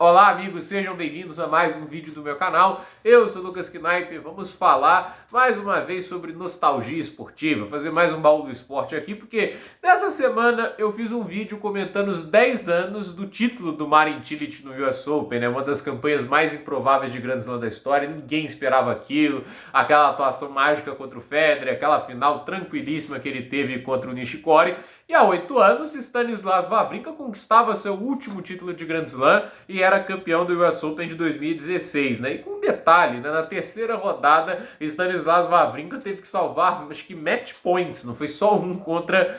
Olá amigos, sejam bem-vindos a mais um vídeo do meu canal. Eu sou o Lucas Knipe, vamos falar mais uma vez sobre nostalgia esportiva, fazer mais um baú do esporte aqui, porque nessa semana eu fiz um vídeo comentando os 10 anos do título do Marin Cilic no US Open, né? Uma das campanhas mais improváveis de Grand Slam da história, ninguém esperava aquilo, aquela atuação mágica contra o Federer, aquela final tranquilíssima que ele teve contra o Nishikori. E há 8 anos, Stanislas Wawrinka conquistava seu último título de Grand Slam e era campeão do US Open de 2016, né? E com um detalhe, né? Na terceira rodada, Stanislas Wawrinka teve que salvar, acho que match points, não foi só um contra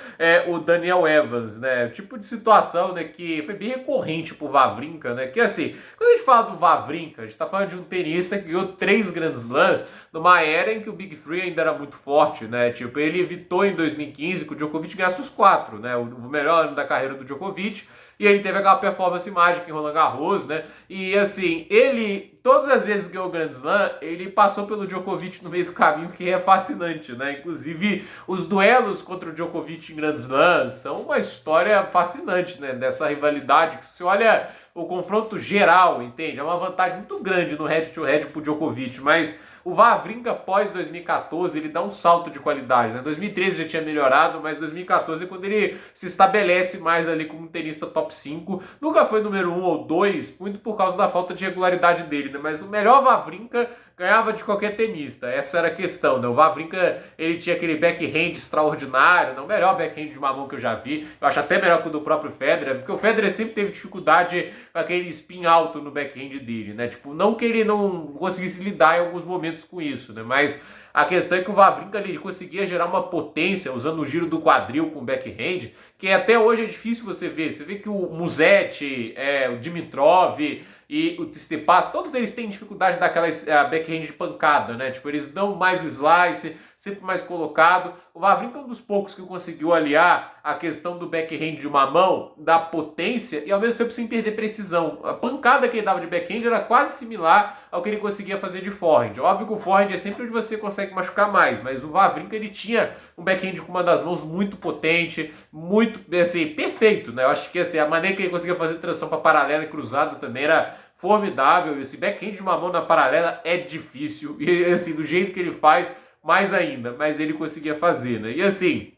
o Daniel Evans, né? O tipo de situação, né, que foi bem recorrente pro Wawrinka, né? Que assim, quando a gente fala do Wawrinka, a gente tá falando de um tenista que ganhou 3 Grand Slams numa era em que o Big Three ainda era muito forte, né? Tipo, ele evitou em 2015 que o Djokovic ganhasse os 4, né? O melhor ano da carreira do Djokovic. E ele teve aquela performance mágica em Roland Garros, né? E assim, ele, todas as vezes que ganhou o Grand Slam, ele passou pelo Djokovic no meio do caminho, que é fascinante, né? Inclusive, os duelos contra o Djokovic em Grand Slam são uma história fascinante, né? Dessa rivalidade, que se você olha o confronto geral, entende? É uma vantagem muito grande no head-to-head pro Djokovic, mas o Wawrinka após 2014 ele dá um salto de qualidade, né? 2013 já tinha melhorado, mas 2014 é quando ele se estabelece mais ali como um tenista top 5. Nunca foi número 1 ou 2, muito por causa da falta de regularidade dele, né? Mas o melhor Wawrinka ganhava de qualquer tenista, essa era a questão, né? O Wawrinka, ele tinha aquele backhand extraordinário, né? O melhor backhand de uma mão que eu já vi, eu acho até melhor que o do próprio Federer, porque o Federer sempre teve dificuldade com aquele spin alto no backhand dele, né? Tipo, não que ele não conseguisse lidar em alguns momentos com isso, né? Mas a questão é que o Wawrinka ele conseguia gerar uma potência usando o giro do quadril com backhand, que até hoje é difícil você ver. Você vê que o Musetti, o Dimitrov e o Tsitsipas, todos eles têm dificuldade daquela backhand de pancada, né? Tipo, eles dão mais o slice, sempre mais colocado. O Wawrinka é um dos poucos que conseguiu aliar a questão do backhand de uma mão, da potência, e ao mesmo tempo sem perder precisão. A pancada que ele dava de backhand era quase similar ao que ele conseguia fazer de forehand. Óbvio que o forehand é sempre onde você consegue machucar mais, mas o Wawrinka ele tinha um backhand com uma das mãos muito potente, muito, assim, perfeito, né? Eu acho que assim, a maneira que ele conseguia fazer transição para paralela e cruzada também era formidável. Esse backhand de uma mão na paralela é difícil, e assim, do jeito que ele faz, mais ainda, mas ele conseguia fazer, né? E assim,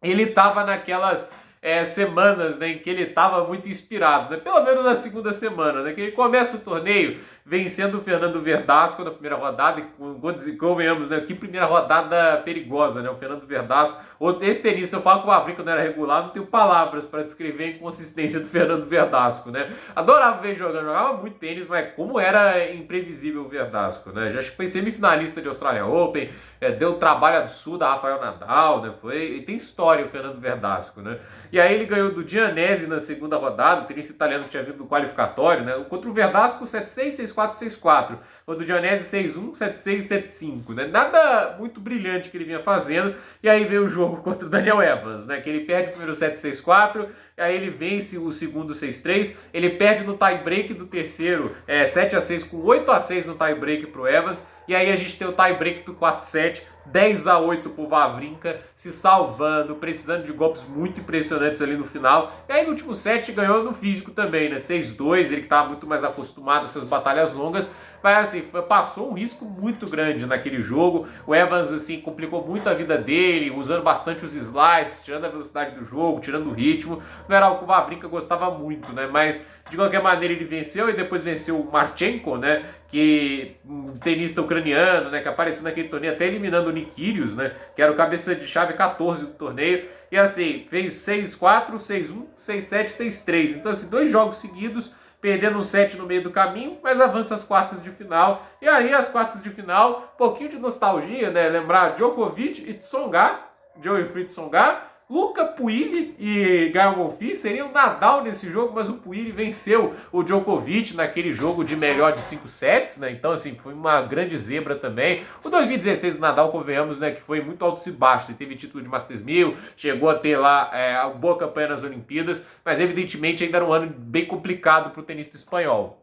ele tava naquelas semanas, né, em que ele estava muito inspirado, né? Pelo menos na segunda semana, né, que ele começa o torneio vencendo o Fernando Verdasco na primeira rodada, e convenhamos, né, que primeira rodada perigosa, né, o Fernando Verdasco, esse tenista, eu falo que o Wawrinka não era regular, não tenho palavras para descrever a inconsistência do Fernando Verdasco, né, adorava ver jogando, jogava muito tênis, mas como era imprevisível o Verdasco, né, já acho que foi semifinalista de Australia Open, deu um trabalho absurdo a Rafael Nadal, né, e tem história o Fernando Verdasco, né, e aí ele ganhou do Giannese na segunda rodada, o tenista italiano que tinha vindo do qualificatório, né, contra o Verdasco 7-6, 6-4, 6-4, o do Giannese 6-1, 7-6, 7-5, né, nada muito brilhante que ele vinha fazendo, e aí veio o jogo contra o Daniel Evans, né, que ele perde o primeiro set 6-4, aí ele vence o segundo 6-3, ele perde no tie-break do terceiro 7-6 com 8-6 no tie-break pro Evans, e aí a gente tem o tie-break do 4-7, 10-8 pro Wawrinka, se salvando, precisando de golpes muito impressionantes ali no final. E aí no último set ganhou no físico também, né? 6-2, ele que estava muito mais acostumado a essas batalhas longas. Mas assim, passou um risco muito grande naquele jogo. O Evans assim complicou muito a vida dele, usando bastante os slices, tirando a velocidade do jogo, tirando o ritmo. Não era algo que o Wawrinka gostava muito, né? Mas de qualquer maneira ele venceu e depois venceu o Marchenko, né? Que um tenista ucraniano, né? Que apareceu naquele torneio até eliminando o Nick Kyrgios, né? Que era o cabeça de chave 14 do torneio. E assim, fez 6-4, 6-1, 6-7, 6-3. Então assim, 2 jogos seguidos, perdendo um set no meio do caminho, mas avança às quartas de final. E aí, as quartas de final, um pouquinho de nostalgia, né? Lembrar Djokovic e Tsonga, Joe-Wilfried Tsonga, Luca Pouille e Gael Monfils seriam Nadal nesse jogo, mas o Pouille venceu o Djokovic naquele jogo de melhor de 5 sets, né? Então, assim, foi uma grande zebra também. O 2016 do Nadal, convenhamos, né, que foi muito altos e baixos. Ele teve título de Masters 1000, chegou a ter lá a boa campanha nas Olimpíadas, mas evidentemente ainda era um ano bem complicado para o tenista espanhol.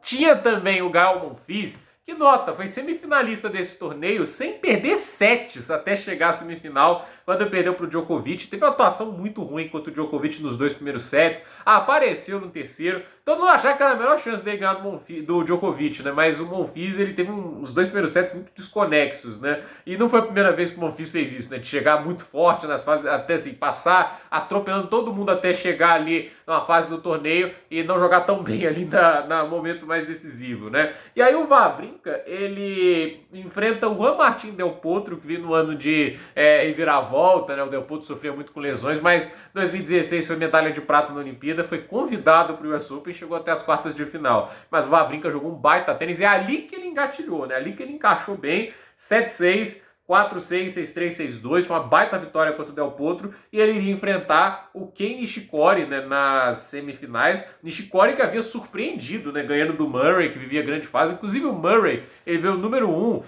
Tinha também o Gael Monfils, que nota, foi semifinalista desse torneio sem perder sets até chegar à semifinal, quando perdeu para o Djokovic. Teve uma atuação muito ruim contra o Djokovic nos 2 primeiros sets, apareceu no terceiro. Todo mundo achava que era a melhor chance dele ganhar do Djokovic, né? Mas o Monfils, ele teve os 2 primeiros sets muito desconexos, né? E não foi a primeira vez que o Monfils fez isso, né? De chegar muito forte nas fases, até assim, passar, atropelando todo mundo até chegar ali numa fase do torneio e não jogar tão bem ali no momento mais decisivo, né? E aí o Wawrinka, ele enfrenta o Juan Martín Del Potro, que veio no ano de reviravolta, né? O Del Potro sofria muito com lesões, mas 2016 foi medalha de prata na Olimpíada, foi convidado para o US Open e chegou até as quartas de final. Mas o Wawrinka jogou um baita tênis e é ali que ele engatilhou, né? Ali que ele encaixou bem, 7-6, 4-6, 6-3, 6-2, foi uma baita vitória contra o Del Potro, e ele iria enfrentar o Kei Nishikori, né, nas semifinais. Nishikori que havia surpreendido, né, ganhando do Murray, que vivia grande fase. Inclusive o Murray, ele veio o número 1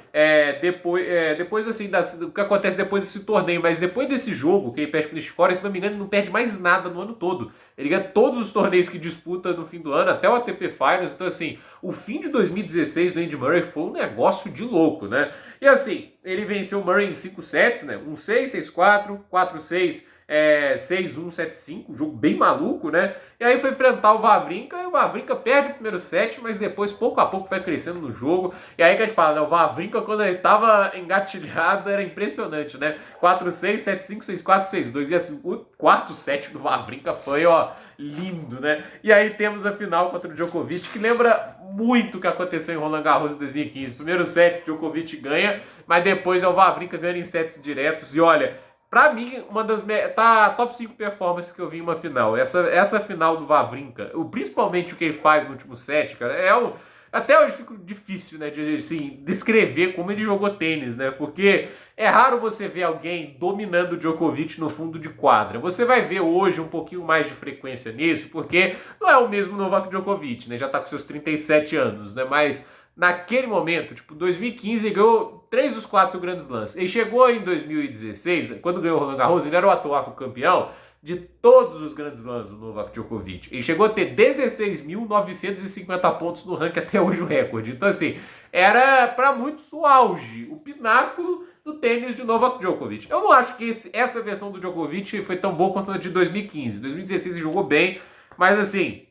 depois assim, do que acontece depois desse torneio, mas depois desse jogo, que ele perde pro Nishikori, se não me engano, ele não perde mais nada no ano todo. Ele ganha todos os torneios que disputa no fim do ano, até o ATP Finals. Então, assim, o fim de 2016 do Andy Murray foi um negócio de louco, né? E assim, ele venceu o Murray em 5 sets, né? 1-6, 6-4, 4-6, 6-1, 7-5, um jogo bem maluco, né? E aí foi enfrentar o Wawrinka, e o Wawrinka perde o primeiro set, mas depois, pouco a pouco, vai crescendo no jogo. E aí que a gente fala, né? O Wawrinka, quando ele tava engatilhado, era impressionante, né? 4-6, 7-5, 6-4, 6-2. E assim, o quarto set do Wawrinka foi, ó, lindo, né? E aí temos a final contra o Djokovic, que lembra muito o que aconteceu em Roland Garros em 2015. Primeiro set, Djokovic ganha, mas depois é o Wawrinka ganhando em sets diretos. E olha, pra mim, uma das top 5 performances que eu vi em uma final. Essa final do Wawrinka, principalmente o que ele faz no último set, cara, até hoje fica difícil, né, de assim, descrever como ele jogou tênis, né? Porque é raro você ver alguém dominando o Djokovic no fundo de quadra. Você vai ver hoje um pouquinho mais de frequência nisso, porque não é o mesmo Novak Djokovic, né? Já tá com seus 37 anos, né? Mas naquele momento, tipo, 2015, ele ganhou 3 dos 4 grandes lances. Ele chegou em 2016, quando ganhou o Roland Garros, ele era o atual campeão de todos os grandes lãs do Novak Djokovic. Ele chegou a ter 16.950 pontos no ranking, até hoje o recorde. Então, assim, era para muitos o auge, o pináculo do tênis de Novak Djokovic. Eu não acho que essa versão do Djokovic foi tão boa quanto a de 2015. 2016 ele jogou bem, mas assim,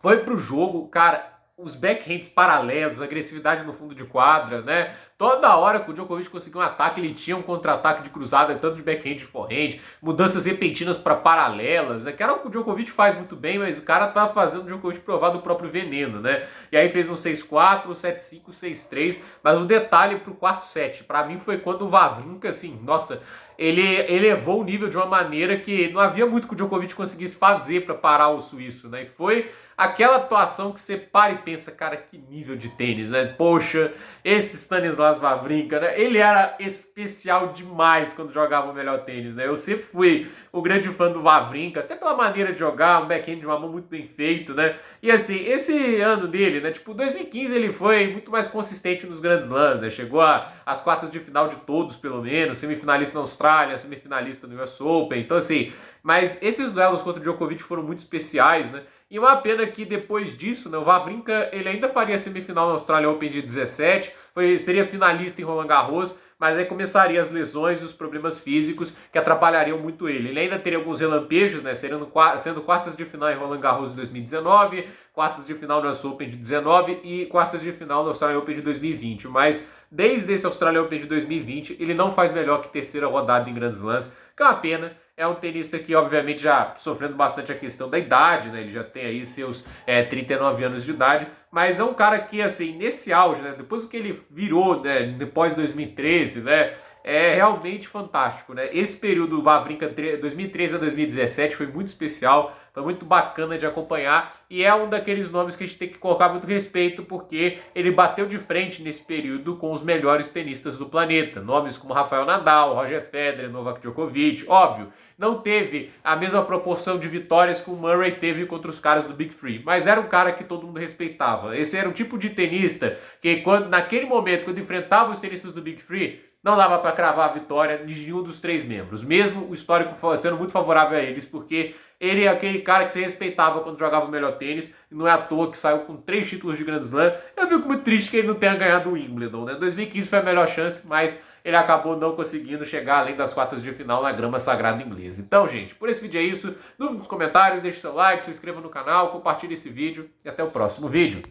foi pro jogo, cara, os backhands paralelos, agressividade no fundo de quadra, né? Toda hora que o Djokovic conseguia um ataque, ele tinha um contra-ataque de cruzada, tanto de backhand de forehand, mudanças repentinas para paralelas, né? Que era o que o Djokovic faz muito bem, mas o cara tá fazendo o Djokovic provar do próprio veneno, né? E aí fez um 6-4, 7-5, 6-3, mas o detalhe pro quarto set, para mim foi quando o Wawrinka, assim, nossa, ele elevou o nível de uma maneira que não havia muito que o Djokovic conseguisse fazer para parar o suíço, né? E foi aquela atuação que você para e pensa, cara, que nível de tênis, né? Poxa, esse Stanislas Wawrinka, né? Ele era especial demais quando jogava o melhor tênis, né? Eu sempre fui o grande fã do Wawrinka, até pela maneira de jogar, um backhand de uma mão muito bem feito, né? E assim, esse ano dele, né? Tipo, 2015 ele foi muito mais consistente nos grandes lãs, né? Chegou às quartas de final de todos, pelo menos, semifinalista na Austrália, semifinalista no US Open, então assim, mas esses duelos contra o Djokovic foram muito especiais, né? E uma pena que depois disso, né, o Wawrinka, ele ainda faria semifinal na Australian Open de 17, seria finalista em Roland Garros, mas aí começaria as lesões e os problemas físicos que atrapalhariam muito ele. Ele ainda teria alguns relampejos, né, sendo quartas de final em Roland Garros de 2019, quartas de final no US Open de 19 e quartas de final no Australian Open de 2020. Mas desde esse Australian Open de 2020, ele não faz melhor que terceira rodada em Grand Slams, que é uma pena. É um tenista que, obviamente, já sofrendo bastante a questão da idade, né? Ele já tem aí seus 39 anos de idade, mas é um cara que, assim, nesse auge, né? Depois do que ele virou, né? Depois de 2013, né? É realmente fantástico, né? Esse período do Wawrinka, 2013 a 2017, foi muito especial, foi muito bacana de acompanhar, e é um daqueles nomes que a gente tem que colocar muito respeito, porque ele bateu de frente nesse período com os melhores tenistas do planeta. Nomes como Rafael Nadal, Roger Federer, Novak Djokovic, óbvio. Não teve a mesma proporção de vitórias que o Murray teve contra os caras do Big Three, mas era um cara que todo mundo respeitava. Esse era o tipo de tenista que, naquele momento, quando enfrentava os tenistas do Big Three, não dava para cravar a vitória de nenhum dos três membros, mesmo o histórico sendo muito favorável a eles, porque ele é aquele cara que você respeitava quando jogava o melhor tênis, e não é à toa que saiu com 3 títulos de Grand Slam. Eu fico muito triste que ele não tenha ganhado o Wimbledon, né? 2015 foi a melhor chance, mas ele acabou não conseguindo chegar além das quartas de final na grama sagrada inglesa. Então, gente, por esse vídeo é isso. Dúvida nos comentários, deixe seu like, se inscreva no canal, compartilhe esse vídeo e até o próximo vídeo.